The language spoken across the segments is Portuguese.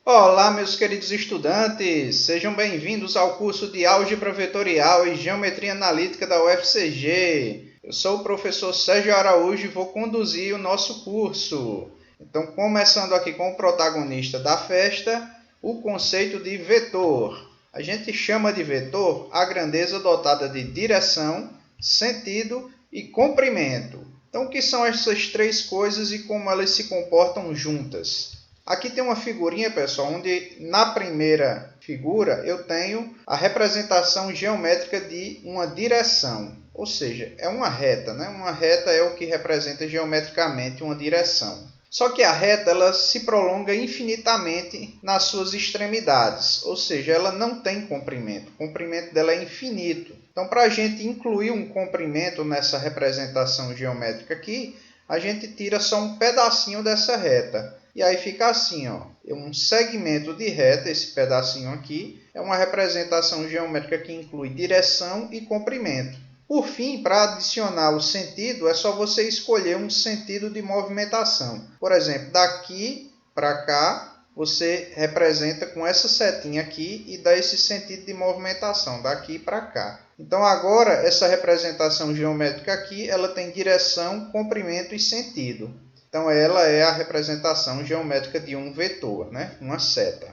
Olá, meus queridos estudantes! Sejam bem-vindos ao curso de Álgebra Vetorial e Geometria Analítica da UFCG. Eu sou o professor Sérgio Araújo e vou conduzir o nosso curso. Então, começando aqui com o protagonista da festa, o conceito de vetor. A gente chama de vetor a grandeza dotada de direção, sentido e comprimento. Então, o que são essas três coisas e como elas se comportam juntas? Aqui tem uma figurinha, pessoal, onde na primeira figura eu tenho a representação geométrica de uma direção, ou seja, é uma reta, né? Uma reta é o que representa geometricamente uma direção. Só que a reta ela se prolonga infinitamente nas suas extremidades, ou seja, ela não tem comprimento. O comprimento dela é infinito. Então, para a gente incluir um comprimento nessa representação geométrica aqui, a gente tira só um pedacinho dessa reta. E aí fica assim, ó, um segmento de reta, esse pedacinho aqui, é uma representação geométrica que inclui direção e comprimento. Por fim, para adicionar o sentido, é só você escolher um sentido de movimentação. Por exemplo, daqui para cá, você representa com essa setinha aqui e dá esse sentido de movimentação, daqui para cá. Então, agora, essa representação geométrica aqui, ela tem direção, comprimento e sentido. Então, ela é a representação geométrica de um vetor, né? Uma seta.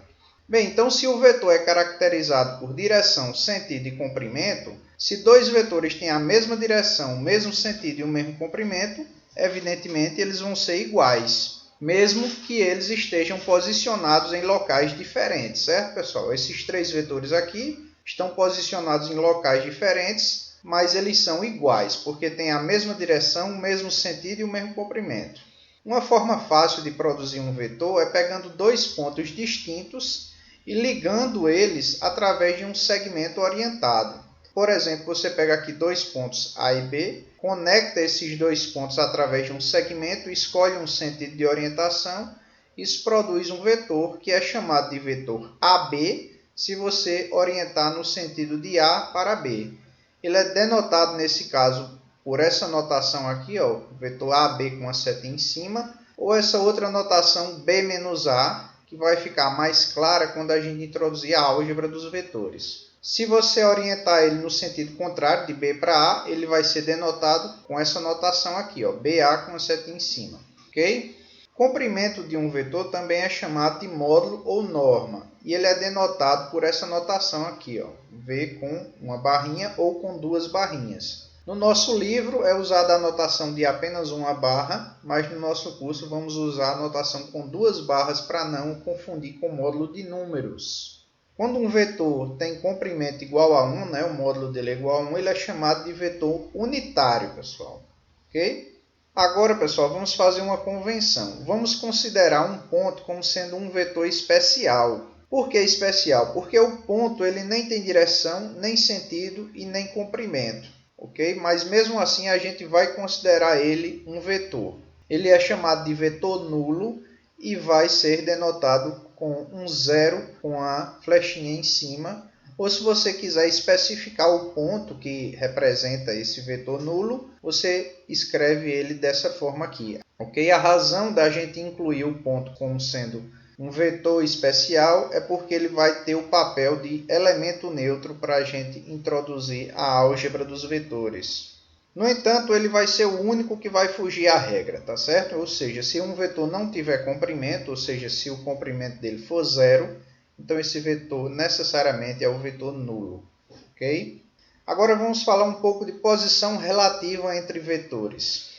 Bem, então, se o vetor é caracterizado por direção, sentido e comprimento, se dois vetores têm a mesma direção, o mesmo sentido e o mesmo comprimento, evidentemente, eles vão ser iguais, mesmo que eles estejam posicionados em locais diferentes, certo, pessoal? Esses três vetores aqui estão posicionados em locais diferentes, mas eles são iguais, porque têm a mesma direção, o mesmo sentido e o mesmo comprimento. Uma forma fácil de produzir um vetor é pegando dois pontos distintos e ligando eles através de um segmento orientado. Por exemplo, você pega aqui dois pontos A e B, conecta esses dois pontos através de um segmento, escolhe um sentido de orientação, isso produz um vetor que é chamado de vetor AB, se você orientar no sentido de A para B. Ele é denotado, nesse caso, por essa notação aqui, ó, vetor AB com a seta em cima, ou essa outra notação B-A, que vai ficar mais clara quando a gente introduzir a álgebra dos vetores. Se você orientar ele no sentido contrário, de B para A, ele vai ser denotado com essa notação aqui, ó, BA com a seta em cima. Ok? Comprimento de um vetor também é chamado de módulo ou norma, e ele é denotado por essa notação aqui, ó, V com uma barrinha ou com duas barrinhas. No nosso livro é usada a notação de apenas uma barra, mas no nosso curso vamos usar a notação com duas barras para não confundir com módulo de números. Quando um vetor tem comprimento igual a 1, né, o módulo dele é igual a 1, ele é chamado de vetor unitário, pessoal. Ok? Agora, pessoal, vamos fazer uma convenção. Vamos considerar um ponto como sendo um vetor especial. Por que especial? Porque o ponto ele nem tem direção, nem sentido e nem comprimento. Ok? Mas mesmo assim a gente vai considerar ele um vetor. Ele é chamado de vetor nulo e vai ser denotado com um zero com a flechinha em cima. Ou se você quiser especificar o ponto que representa esse vetor nulo, você escreve ele dessa forma aqui. Ok? A razão da gente incluir o ponto como sendo um vetor especial é porque ele vai ter o papel de elemento neutro para a gente introduzir a álgebra dos vetores. No entanto, ele vai ser o único que vai fugir à regra, tá certo? Ou seja, se um vetor não tiver comprimento, ou seja, se o comprimento dele for zero, então esse vetor necessariamente é o vetor nulo. Ok? Agora vamos falar um pouco de posição relativa entre vetores.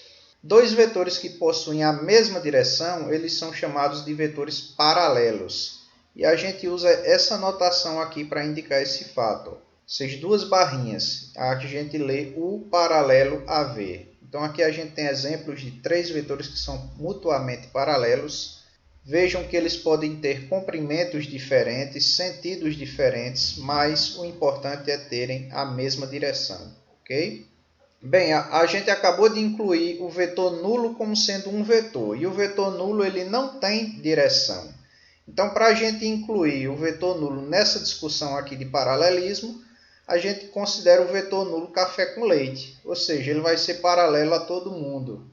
Dois vetores que possuem a mesma direção, eles são chamados de vetores paralelos. E a gente usa essa notação aqui para indicar esse fato. Essas duas barrinhas, a gente lê U paralelo a V. Então aqui a gente tem exemplos de três vetores que são mutuamente paralelos. Vejam que eles podem ter comprimentos diferentes, sentidos diferentes, mas o importante é terem a mesma direção. Ok? Bem, a gente acabou de incluir o vetor nulo como sendo um vetor. E o vetor nulo ele não tem direção. Então, para a gente incluir o vetor nulo nessa discussão aqui de paralelismo, a gente considera o vetor nulo café com leite. Ou seja, ele vai ser paralelo a todo mundo.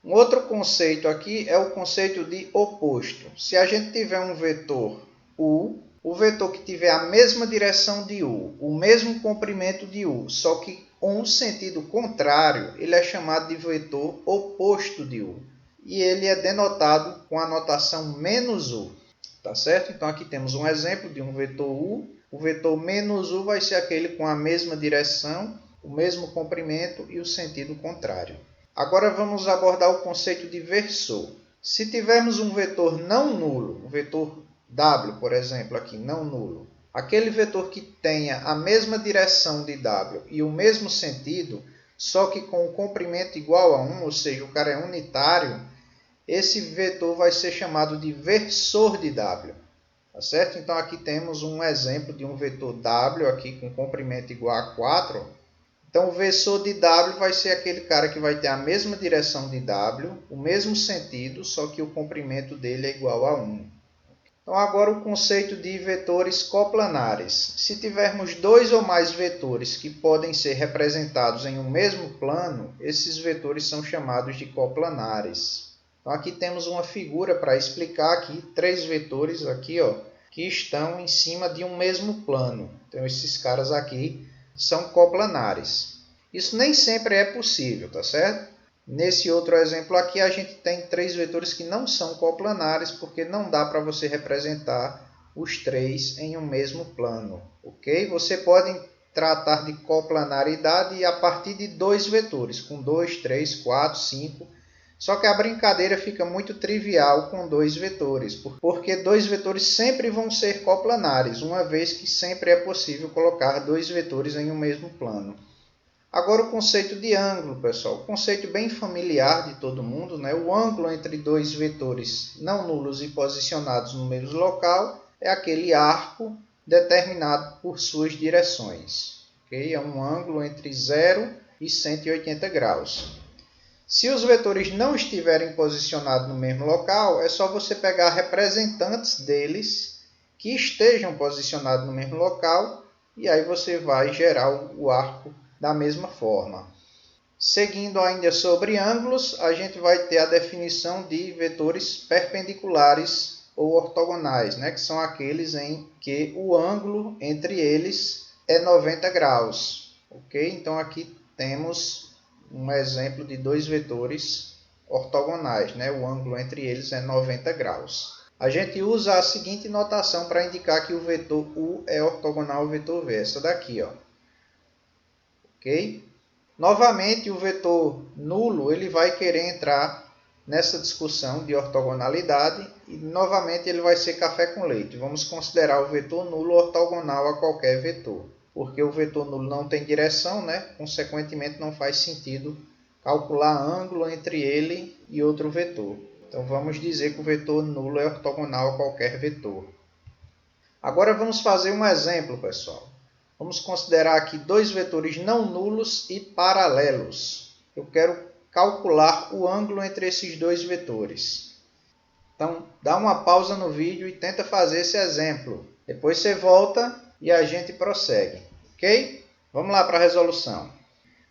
Um outro conceito aqui é o conceito de oposto. Se a gente tiver um vetor U, o vetor que tiver a mesma direção de U, o mesmo comprimento de U, só que com um sentido contrário, ele é chamado de vetor oposto de U. E ele é denotado com a notação menos U. Tá certo? Então aqui temos um exemplo de um vetor U. O vetor menos U vai ser aquele com a mesma direção, o mesmo comprimento e o sentido contrário. Agora vamos abordar o conceito de versor. Se tivermos um vetor não nulo, um vetor W, por exemplo, aqui, não nulo, aquele vetor que tenha a mesma direção de W e o mesmo sentido, só que com o comprimento igual a 1, ou seja, o cara é unitário, esse vetor vai ser chamado de versor de W. Tá certo? Então aqui temos um exemplo de um vetor W aqui com comprimento igual a 4. Então o versor de W vai ser aquele cara que vai ter a mesma direção de W, o mesmo sentido, só que o comprimento dele é igual a 1. Então agora o conceito de vetores coplanares. Se tivermos dois ou mais vetores que podem ser representados em um mesmo plano, esses vetores são chamados de coplanares. Então aqui temos uma figura para explicar aqui três vetores aqui, ó, que estão em cima de um mesmo plano. Então esses caras aqui são coplanares. Isso nem sempre é possível, tá certo? Nesse outro exemplo aqui a gente tem três vetores que não são coplanares porque não dá para você representar os três em um mesmo plano, ok? Você pode tratar de coplanaridade a partir de dois vetores, com 2, 3, 4, 5. Só que a brincadeira fica muito trivial com dois vetores, porque dois vetores sempre vão ser coplanares, uma vez que sempre é possível colocar dois vetores em um mesmo plano. Agora o conceito de ângulo, pessoal. Conceito bem familiar de todo mundo, né? O ângulo entre dois vetores não nulos e posicionados no mesmo local é aquele arco determinado por suas direções. Okay? É um ângulo entre 0 e 180 graus. Se os vetores não estiverem posicionados no mesmo local, é só você pegar representantes deles que estejam posicionados no mesmo local e aí você vai gerar o arco da mesma forma. Seguindo ainda sobre ângulos, a gente vai ter a definição de vetores perpendiculares ou ortogonais, né? Que são aqueles em que o ângulo entre eles é 90 graus. Okay? Então aqui temos um exemplo de dois vetores ortogonais, né? O ângulo entre eles é 90 graus. A gente usa a seguinte notação para indicar que o vetor U é ortogonal ao vetor V, essa daqui, ó. Ok? Novamente, o vetor nulo ele vai querer entrar nessa discussão de ortogonalidade e novamente ele vai ser café com leite. Vamos considerar o vetor nulo ortogonal a qualquer vetor, porque o vetor nulo não tem direção, né? Consequentemente, não faz sentido calcular ângulo entre ele e outro vetor. Então, vamos dizer que o vetor nulo é ortogonal a qualquer vetor. Agora, vamos fazer um exemplo, pessoal. Vamos considerar aqui dois vetores não nulos e paralelos. Eu quero calcular o ângulo entre esses dois vetores. Então, dá uma pausa no vídeo e tenta fazer esse exemplo. Depois você volta e a gente prossegue, ok? Vamos lá para a resolução.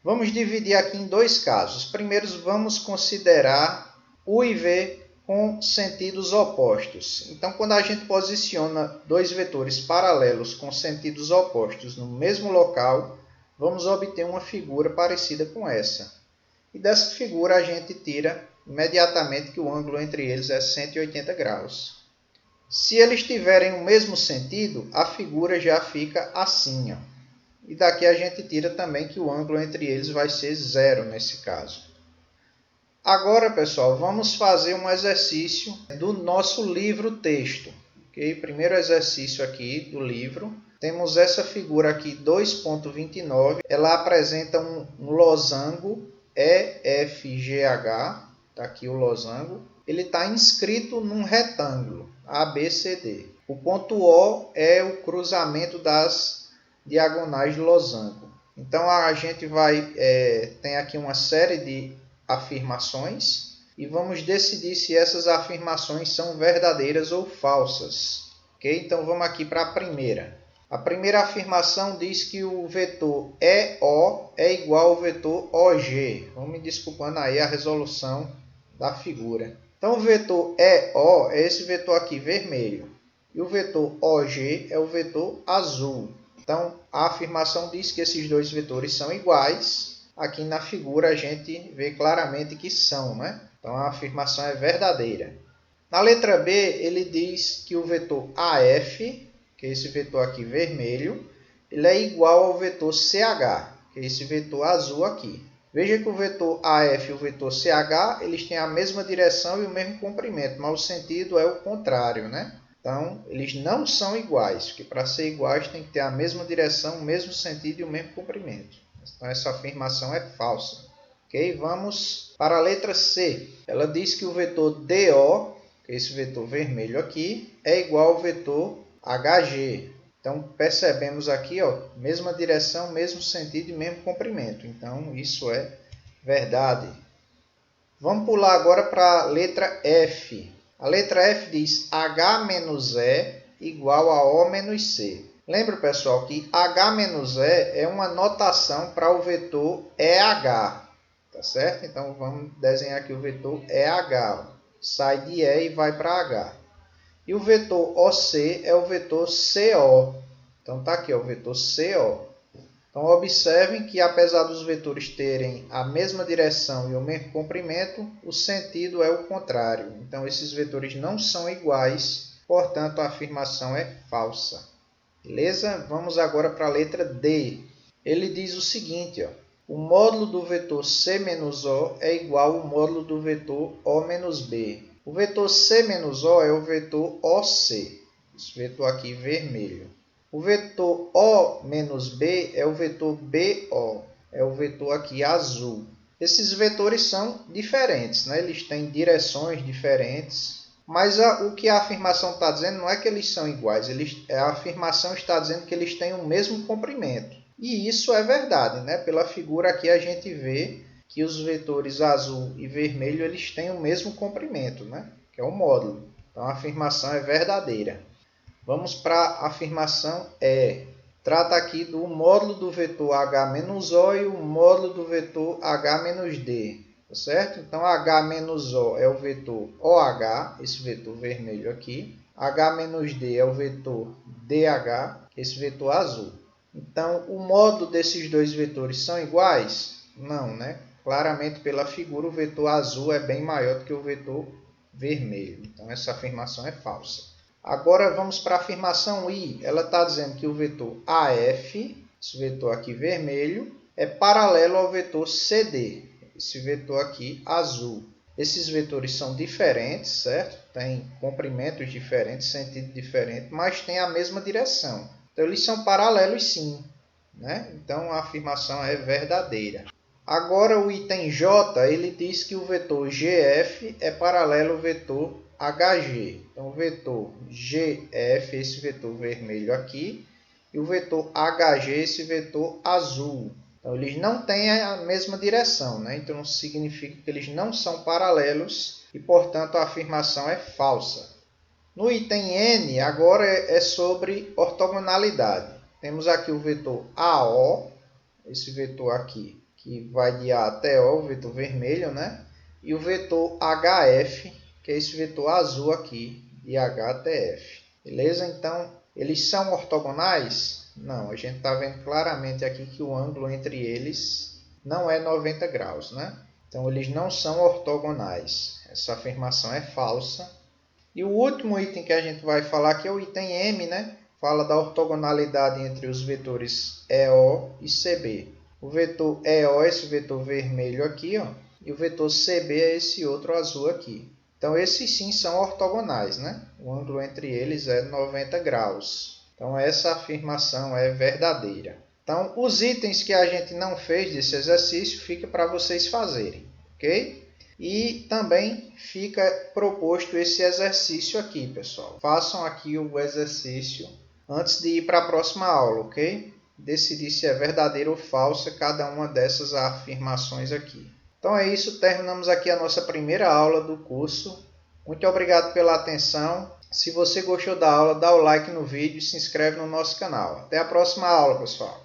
Vamos dividir aqui em dois casos. Primeiro, vamos considerar U e V com sentidos opostos. Então, quando a gente posiciona dois vetores paralelos com sentidos opostos no mesmo local, vamos obter uma figura parecida com essa. E dessa figura a gente tira imediatamente que o ângulo entre eles é 180 graus. Se eles tiverem o mesmo sentido, a figura já fica assim, ó. E daqui a gente tira também que o ângulo entre eles vai ser 0 nesse caso. Agora, pessoal, vamos fazer um exercício do nosso livro-texto. Okay? Primeiro exercício aqui do livro. Temos essa figura aqui, 2.29. Ela apresenta um losango EFGH. Está aqui o losango. Ele está inscrito num retângulo ABCD. O ponto O é o cruzamento das diagonais do losango. Então, a gente tem aqui uma série de afirmações e vamos decidir se essas afirmações são verdadeiras ou falsas. Okay? Então, vamos aqui para a primeira. A primeira afirmação diz que o vetor EO é igual ao vetor OG. Vamos me desculpando aí a resolução da figura. Então, o vetor EO é esse vetor aqui vermelho. e o vetor OG é o vetor azul. Então, a afirmação diz que esses dois vetores são iguais. Aqui na figura a gente vê claramente que são, né? Então, a afirmação é verdadeira. Na letra B, ele diz que o vetor AF, que é esse vetor aqui vermelho, ele é igual ao vetor CH, que é esse vetor azul aqui. Veja que o vetor AF e o vetor CH, eles têm a mesma direção e o mesmo comprimento, mas o sentido é o contrário, né? Então, eles não são iguais, porque para ser iguais tem que ter a mesma direção, o mesmo sentido e o mesmo comprimento. Então, essa afirmação é falsa. Ok? Vamos para a letra C. Ela diz que o vetor DO, que é esse vetor vermelho aqui, é igual ao vetor HG. Então, percebemos aqui, ó, mesma direção, mesmo sentido e mesmo comprimento. Então, isso é verdade. Vamos pular agora para a letra F. A letra F diz H menos E igual a O menos C. Lembra, pessoal, que H menos E é uma notação para o vetor EH. Tá certo? Então, vamos desenhar aqui o vetor EH. Ó. Sai de E e vai para H. E o vetor OC é o vetor CO. Então, está aqui ó, o vetor CO. Então, observem que, apesar dos vetores terem a mesma direção e o mesmo comprimento, o sentido é o contrário. Então, esses vetores não são iguais, portanto, a afirmação é falsa. Beleza? Vamos agora para a letra D. Ele diz o seguinte, ó, o módulo do vetor C menos O é igual ao módulo do vetor O menos B. O vetor C menos O é o vetor OC, esse vetor aqui vermelho. O vetor O menos B é o vetor BO, é o vetor aqui azul. Esses vetores são diferentes, né? Eles têm direções diferentes, mas o que a afirmação está dizendo não é que eles são iguais, a afirmação está dizendo que eles têm o mesmo comprimento. E isso é verdade, né? Pela figura aqui a gente vê que os vetores azul e vermelho eles têm o mesmo comprimento, né? Que é o módulo. Então a afirmação é verdadeira. Vamos para a afirmação E. Trata aqui do módulo do vetor H menos O e o módulo do vetor H menos D. Tá certo? Então, H menos O é o vetor OH, esse vetor vermelho aqui. H menos D é o vetor DH, esse vetor azul. Então, o módulo desses dois vetores são iguais? Não, né? Claramente, pela figura, o vetor azul é bem maior do que o vetor vermelho. Então, essa afirmação é falsa. Agora vamos para a afirmação I. Ela está dizendo que o vetor AF, esse vetor aqui vermelho, é paralelo ao vetor CD, esse vetor aqui azul. Esses vetores são diferentes, certo? Têm comprimentos diferentes, sentido diferente, mas têm a mesma direção. Então eles são paralelos sim, né? Então a afirmação é verdadeira. Agora o item J, ele diz que o vetor GF é paralelo ao vetor HG. Então, o vetor GF, esse vetor vermelho aqui, e o vetor HG, esse vetor azul. Então, eles não têm a mesma direção, né? Então, significa que eles não são paralelos e, portanto, a afirmação é falsa. No item N, agora é sobre ortogonalidade. Temos aqui o vetor AO, esse vetor aqui, que vai de A até O, o vetor vermelho, né? E o vetor HF, que é esse vetor azul aqui, de H até F. Beleza? Então, eles são ortogonais? Não, a gente está vendo claramente aqui que o ângulo entre eles não é 90 graus, né? Então, eles não são ortogonais. Essa afirmação é falsa. E o último item que a gente vai falar aqui é o item M, né? Fala da ortogonalidade entre os vetores EO e CB. O vetor EO é esse vetor vermelho aqui, ó, e o vetor CB é esse outro azul aqui. Então, esses sim são ortogonais, né? O ângulo entre eles é 90 graus. Então, essa afirmação é verdadeira. Então, os itens que a gente não fez desse exercício fica para vocês fazerem, ok? E também fica proposto esse exercício aqui, pessoal. Façam aqui o exercício antes de ir para a próxima aula, ok? Decidir se é verdadeira ou falsa cada uma dessas afirmações aqui. Então é isso, terminamos aqui a nossa primeira aula do curso. Muito obrigado pela atenção. Se você gostou da aula, dá o like no vídeo e se inscreve no nosso canal. Até a próxima aula, pessoal.